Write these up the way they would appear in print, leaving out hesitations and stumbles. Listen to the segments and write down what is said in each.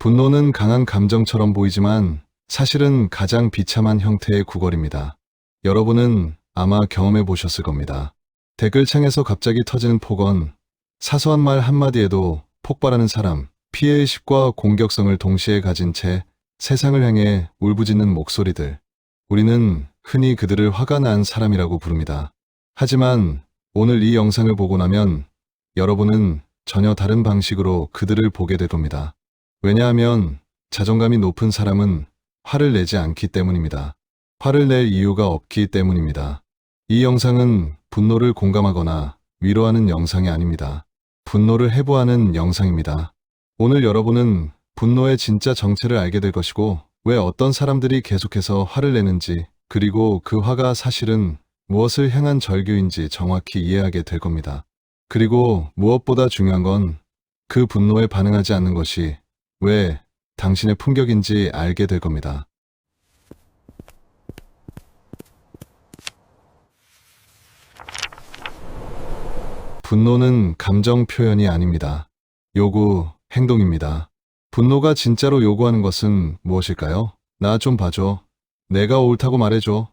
분노는 강한 감정처럼 보이지만 사실은 가장 비참한 형태의 구걸입니다. 여러분은 아마 경험해 보셨을 겁니다. 댓글창에서 갑자기 터지는 폭언, 사소한 말 한마디에도 폭발하는 사람, 피해의식과 공격성을 동시에 가진 채 세상을 향해 울부짖는 목소리들. 우리는 흔히 그들을 화가 난 사람이라고 부릅니다. 하지만 오늘 이 영상을 보고 나면 여러분은 전혀 다른 방식으로 그들을 보게 될 겁니다. 왜냐하면 자존감이 높은 사람은 화를 내지 않기 때문입니다. 화를 낼 이유가 없기 때문입니다. 이 영상은 분노를 공감하거나 위로하는 영상이 아닙니다. 분노를 해부하는 영상입니다. 오늘 여러분은 분노의 진짜 정체를 알게 될 것이고, 왜 어떤 사람들이 계속해서 화를 내는지, 그리고 그 화가 사실은 무엇을 향한 절규인지 정확히 이해하게 될 겁니다. 그리고 무엇보다 중요한 건 그 분노에 반응하지 않는 것이 왜 당신의 품격인지 알게 될 겁니다. 분노는 감정 표현이 아닙니다. 요구, 행동입니다. 분노가 진짜로 요구하는 것은 무엇일까요? 나 좀 봐줘. 내가 옳다고 말해줘.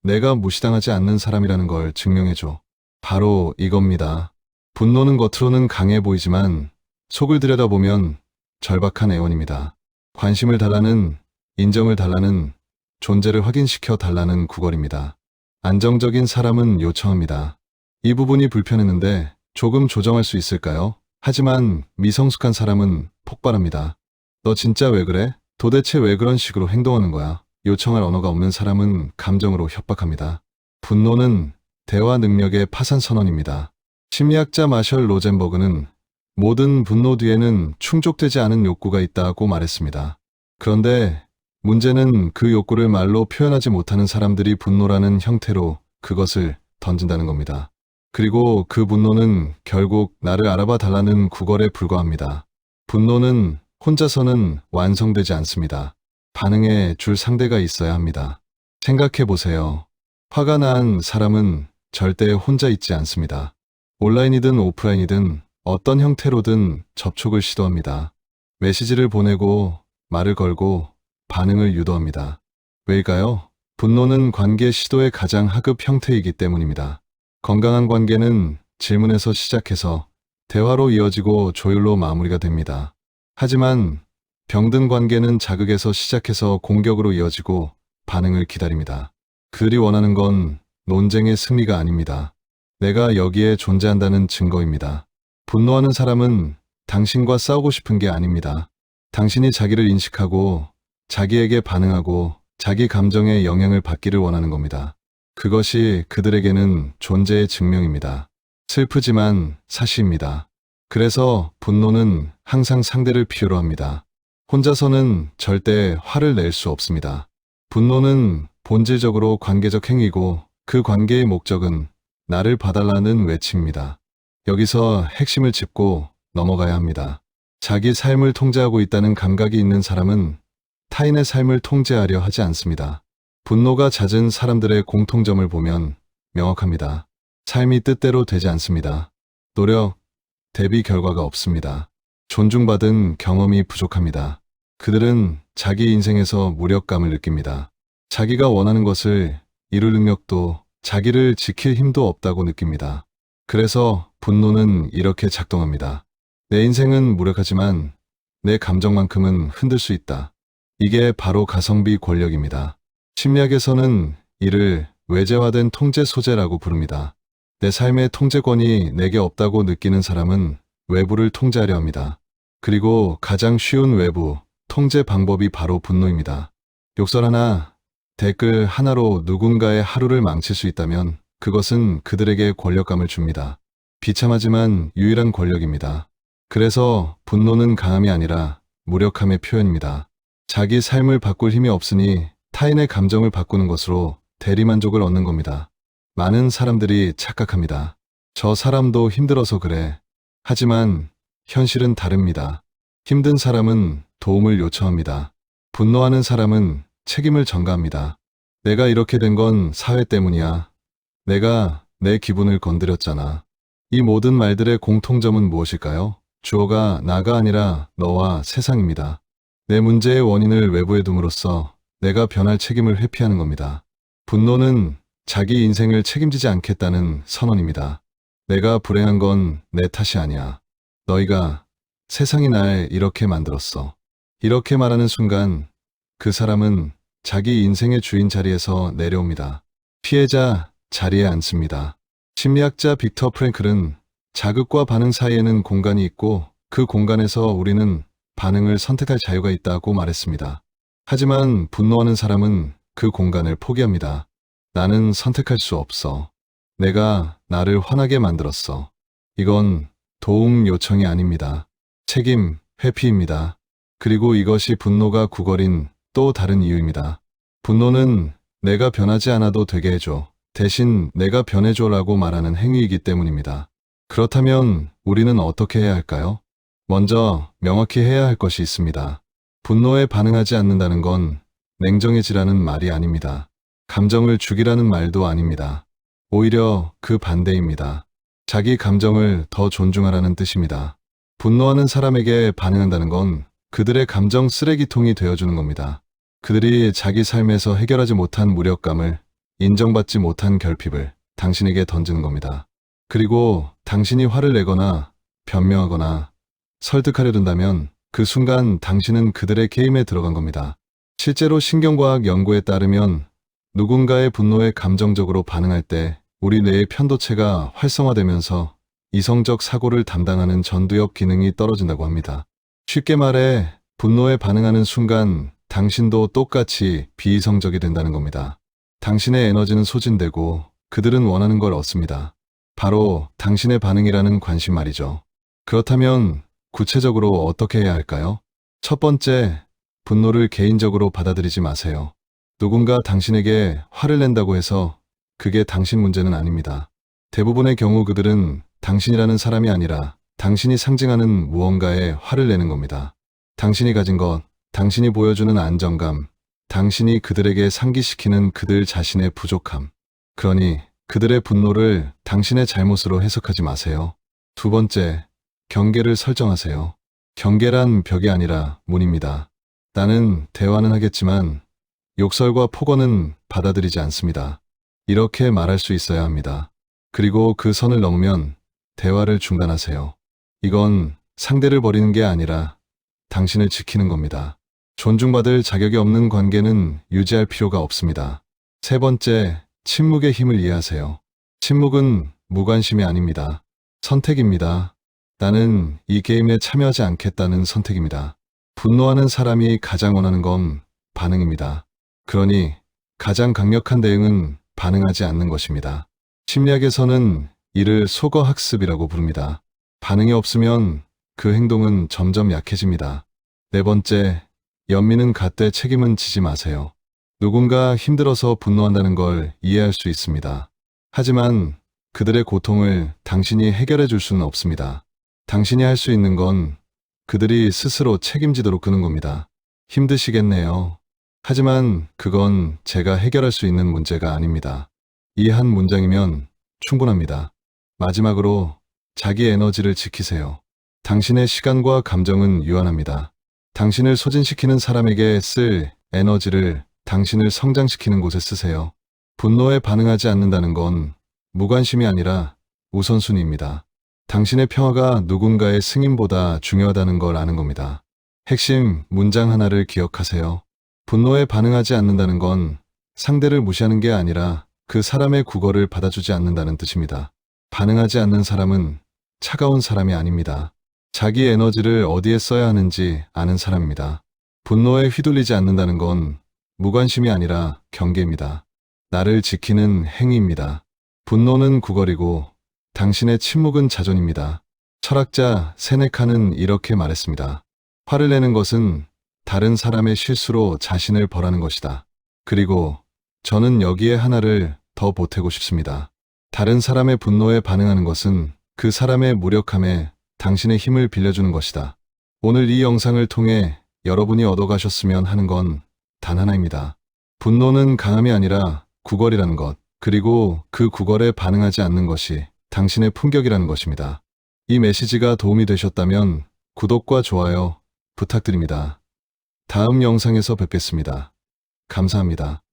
내가 무시당하지 않는 사람이라는 걸 증명해줘. 바로 이겁니다. 분노는 겉으로는 강해 보이지만 속을 들여다보면 절박한 애원입니다. 관심을 달라는, 인정을 달라는, 존재를 확인시켜 달라는 구걸입니다. 안정적인 사람은 요청합니다. 이 부분이 불편했는데 조금 조정할 수 있을까요? 하지만 미성숙한 사람은 폭발합니다. 너 진짜 왜 그래? 도대체 왜 그런 식으로 행동하는 거야? 요청할 언어가 없는 사람은 감정으로 협박합니다. 분노는 대화 능력의 파산 선언입니다. 심리학자 마셜 로젠버그는 모든 분노 뒤에는 충족되지 않은 욕구가 있다고 말했습니다. 그런데 문제는 그 욕구를 말로 표현하지 못하는 사람들이 분노라는 형태로 그것을 던진다는 겁니다. 그리고 그 분노는 결국 나를 알아봐 달라는 구걸에 불과합니다. 분노는 혼자서는 완성되지 않습니다. 반응해 줄 상대가 있어야 합니다. 생각해 보세요. 화가 난 사람은 절대 혼자 있지 않습니다. 온라인이든 오프라인이든 어떤 형태로든 접촉을 시도합니다. 메시지를 보내고 말을 걸고 반응을 유도합니다. 왜일까요? 분노는 관계 시도의 가장 하급 형태이기 때문입니다. 건강한 관계는 질문에서 시작해서 대화로 이어지고 조율로 마무리가 됩니다. 하지만 병든 관계는 자극에서 시작해서 공격으로 이어지고 반응을 기다립니다. 그들이 원하는 건 논쟁의 승리가 아닙니다. 내가 여기에 존재한다는 증거입니다. 분노하는 사람은 당신과 싸우고 싶은 게 아닙니다. 당신이 자기를 인식하고 자기에게 반응하고 자기 감정에 영향을 받기를 원하는 겁니다. 그것이 그들에게는 존재의 증명입니다. 슬프지만 사실입니다. 그래서 분노는 항상 상대를 필요로 합니다. 혼자서는 절대 화를 낼 수 없습니다. 분노는 본질적으로 관계적 행위고 그 관계의 목적은 나를 봐달라는 외침입니다. 여기서 핵심을 짚고 넘어가야 합니다. 자기 삶을 통제하고 있다는 감각이 있는 사람은 타인의 삶을 통제하려 하지 않습니다. 분노가 잦은 사람들의 공통점을 보면 명확합니다. 삶이 뜻대로 되지 않습니다. 노력, 대비 결과가 없습니다. 존중받은 경험이 부족합니다. 그들은 자기 인생에서 무력감을 느낍니다. 자기가 원하는 것을 이룰 능력도 자기를 지킬 힘도 없다고 느낍니다. 그래서 분노는 이렇게 작동합니다. 내 인생은 무력하지만 내 감정만큼은 흔들 수 있다. 이게 바로 가성비 권력입니다. 심리학에서는 이를 외재화된 통제 소재라고 부릅니다. 내 삶의 통제권이 내게 없다고 느끼는 사람은 외부를 통제하려 합니다. 그리고 가장 쉬운 외부 통제 방법이 바로 분노입니다. 욕설 하나, 댓글 하나로 누군가의 하루를 망칠 수 있다면 그것은 그들에게 권력감을 줍니다. 비참하지만 유일한 권력입니다. 그래서 분노는 강함이 아니라 무력함의 표현입니다. 자기 삶을 바꿀 힘이 없으니 타인의 감정을 바꾸는 것으로 대리만족을 얻는 겁니다. 많은 사람들이 착각합니다. 저 사람도 힘들어서 그래. 하지만 현실은 다릅니다. 힘든 사람은 도움을 요청합니다. 분노하는 사람은 책임을 전가합니다. 내가 이렇게 된 건 사회 때문이야. 내가 내 기분을 건드렸잖아. 이 모든 말들의 공통점은 무엇일까요? 주어가 나가 아니라 너와 세상입니다. 내 문제의 원인을 외부에 둠으로써 내가 변할 책임을 회피하는 겁니다. 분노는 자기 인생을 책임지지 않겠다는 선언입니다. 내가 불행한 건 내 탓이 아니야. 너희가 세상이 날 이렇게 만들었어. 이렇게 말하는 순간 그 사람은 자기 인생의 주인 자리에서 내려옵니다. 피해자 자리에 앉습니다. 심리학자 빅터 프랭클은 자극과 반응 사이에는 공간이 있고 그 공간에서 우리는 반응을 선택할 자유가 있다고 말했습니다. 하지만 분노하는 사람은 그 공간을 포기합니다. 나는 선택할 수 없어. 내가 나를 화나게 만들었어. 이건 도움 요청이 아닙니다. 책임 회피입니다. 그리고 이것이 분노가 구걸인 또 다른 이유입니다. 분노는 내가 변하지 않아도 되게 해줘. 대신 내가 변해줘라고 말하는 행위이기 때문입니다. 그렇다면 우리는 어떻게 해야 할까요? 먼저 명확히 해야 할 것이 있습니다. 분노에 반응하지 않는다는 건 냉정해지라는 말이 아닙니다. 감정을 죽이라는 말도 아닙니다. 오히려 그 반대입니다. 자기 감정을 더 존중하라는 뜻입니다. 분노하는 사람에게 반응한다는 건 그들의 감정 쓰레기통이 되어주는 겁니다. 그들이 자기 삶에서 해결하지 못한 무력감을, 인정받지 못한 결핍을 당신에게 던지는 겁니다. 그리고 당신이 화를 내거나 변명하거나 설득하려 든다면 그 순간 당신은 그들의 게임에 들어간 겁니다. 실제로 신경과학 연구에 따르면 누군가의 분노에 감정적으로 반응할 때 우리 뇌의 편도체가 활성화되면서 이성적 사고를 담당하는 전두엽 기능이 떨어진다고 합니다. 쉽게 말해 분노에 반응하는 순간 당신도 똑같이 비이성적이 된다는 겁니다. 당신의 에너지는 소진되고 그들은 원하는 걸 얻습니다. 바로 당신의 반응이라는 관심 말이죠. 그렇다면 구체적으로 어떻게 해야 할까요? 첫 번째, 분노를 개인적으로 받아들이지 마세요. 누군가 당신에게 화를 낸다고 해서 그게 당신 문제는 아닙니다. 대부분의 경우 그들은 당신이라는 사람이 아니라 당신이 상징하는 무언가에 화를 내는 겁니다. 당신이 가진 것, 당신이 보여주는 안정감, 당신이 그들에게 상기시키는 그들 자신의 부족함. 그러니 그들의 분노를 당신의 잘못으로 해석하지 마세요. 두 번째, 경계를 설정하세요. 경계란 벽이 아니라 문입니다. 나는 대화는 하겠지만 욕설과 폭언은 받아들이지 않습니다. 이렇게 말할 수 있어야 합니다. 그리고 그 선을 넘으면 대화를 중단하세요. 이건 상대를 버리는 게 아니라 당신을 지키는 겁니다. 존중받을 자격이 없는 관계는 유지할 필요가 없습니다. 세 번째, 침묵의 힘을 이해하세요. 침묵은 무관심이 아닙니다. 선택입니다. 나는 이 게임에 참여하지 않겠다는 선택입니다. 분노하는 사람이 가장 원하는 건 반응입니다. 그러니 가장 강력한 대응은 반응하지 않는 것입니다. 심리학에서는 이를 소거학습이라고 부릅니다. 반응이 없으면 그 행동은 점점 약해집니다. 네 번째, 연민은 갖되 책임은 지지 마세요. 누군가 힘들어서 분노한다는 걸 이해할 수 있습니다. 하지만 그들의 고통을 당신이 해결해 줄 수는 없습니다. 당신이 할 수 있는 건 그들이 스스로 책임지도록 끄는 겁니다. 힘드시겠네요. 하지만 그건 제가 해결할 수 있는 문제가 아닙니다. 이 한 문장이면 충분합니다. 마지막으로 자기 에너지를 지키세요. 당신의 시간과 감정은 유한합니다. 당신을 소진시키는 사람에게 쓸 에너지를 당신을 성장시키는 곳에 쓰세요. 분노에 반응하지 않는다는 건 무관심이 아니라 우선순위입니다. 당신의 평화가 누군가의 승인보다 중요하다는 걸 아는 겁니다. 핵심 문장 하나를 기억하세요. 분노에 반응하지 않는다는 건 상대를 무시하는 게 아니라 그 사람의 구걸을 받아주지 않는다는 뜻입니다. 반응하지 않는 사람은 차가운 사람이 아닙니다. 자기 에너지를 어디에 써야 하는지 아는 사람입니다. 분노에 휘둘리지 않는다는 건 무관심이 아니라 경계입니다. 나를 지키는 행위입니다. 분노는 구걸이고 당신의 침묵은 자존입니다. 철학자 세네카는 이렇게 말했습니다. 화를 내는 것은 다른 사람의 실수로 자신을 벌하는 것이다. 그리고 저는 여기에 하나를 더 보태고 싶습니다. 다른 사람의 분노에 반응하는 것은 그 사람의 무력함에 당신의 힘을 빌려주는 것이다. 오늘 이 영상을 통해 여러분이 얻어가셨으면 하는 건 단 하나입니다. 분노는 강함이 아니라 구걸이라는 것, 그리고 그 구걸에 반응하지 않는 것이 당신의 품격이라는 것입니다. 이 메시지가 도움이 되셨다면 구독과 좋아요 부탁드립니다. 다음 영상에서 뵙겠습니다. 감사합니다.